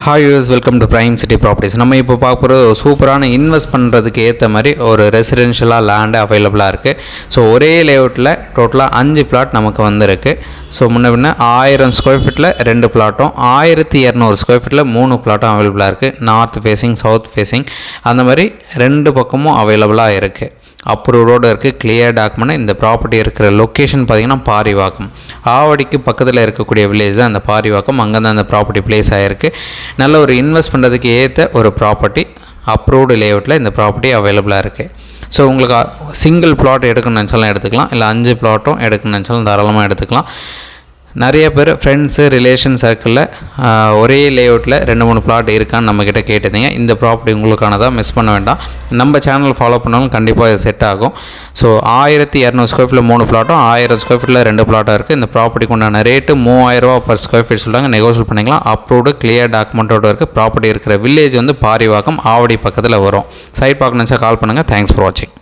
Hi use welcome to prime city properties. நம்ம இப்போ பார்க்குற சூப்பரான இன்வெஸ்ட் பண்ணுறதுக்கு ஏற்ற மாதிரி ஒரு ரெசிடென்ஷியலாக லேண்டு அவைலபிளாக இருக்குது. ஸோ ஒரே லேஅவுட்டில் டோட்டலாக 5 பிளாட் நமக்கு வந்திருக்கு. ஸோ முன்ன பின்ன 1000 ஸ்கொயர் ஃபீட்டில் 2 பிளாட்டும் 1200 ஸ்கொயர் ஃபீட்டில் 3 பிளாட்டும் அவைலபிளாக இருக்குது. நார்த் ஃபேஸிங், சவுத் ஃபேஸிங் அந்த மாதிரி 2 பக்கமும் அவைலபிளாக இருக்குது. அப்ரூவோடு இருக்குது. Clear document. இந்த ப்ராப்பர்ட்டி இருக்கிற லொக்கேஷன் பார்த்திங்கன்னா பாரிவாக்கம், ஆவடிக்கு பக்கத்தில் இருக்கக்கூடிய வில்லேஜ் தான் அந்த பாரிவாக்கம். அங்கே தான் அந்த ப்ராப்பர்ட்டி பிளேஸ் ஆகிருக்கு. நல்ல ஒரு இன்வெஸ்ட் பண்ணுறதுக்கு ஏற்ற ஒரு ப்ராப்பர்ட்டி, அப்ரூவ்டு லேஅவுட்டில் இந்த ப்ராப்பர்ட்டி அவைலபிளாக இருக்குது. ஸோ உங்களுக்கு சிங்கிள் பிளாட் எடுக்கணும்னு நினச்சாலும் எடுத்துக்கலாம், இல்லை 5 பிளாட்டும் எடுக்கணும்னு நினச்சாலும் தாராளமாக எடுத்துக்கலாம். நிறைய பேர் ஃப்ரெண்ட்ஸு ரிலேஷன் சர்க்கிளில் ஒரே லேஅவுட்டில் 2-3 பிளாட் இருக்கான்னு நம்மக்கிட்ட கேட்டிருந்தீங்க. இந்த ப்ராப்பர்ட்டி உங்களுக்கானதாக, மிஸ் பண்ண வேண்டாம். நம்ம சேனல் ஃபாலோ பண்ணாலும் கண்டிப்பாக இது செட் ஆகும். ஸோ 1200 ஸ்கொயர் ஃபீட்டில் 3 பிளாட்டும் 1000 ஸ்கொயர் ஃபீட்டில் 2 பிளாட்டாக இருக்குது. இந்த ப்ராப்பர்ட்டிக்கு உண்டான ரேட்டு 3000 ரூபா பர் ஸ்கொயர் ஃபீட் சொல்கிறாங்க. நெகோஷியேட் பண்ணிக்கலாம். அப்ரூவ்டு கிளியர் டாக்குமெண்ட்டோடு இருக்குது. ப்ராப்பர்ட்டி இருக்கிற வில்லேஜ் வந்து பாரிவாக்கம், ஆவடி பக்கத்தில் வரும். சைட் பார்க்கணுச்சா கால் பண்ணுங்கள். தேங்க்ஸ் ஃபார் வாட்சிங்.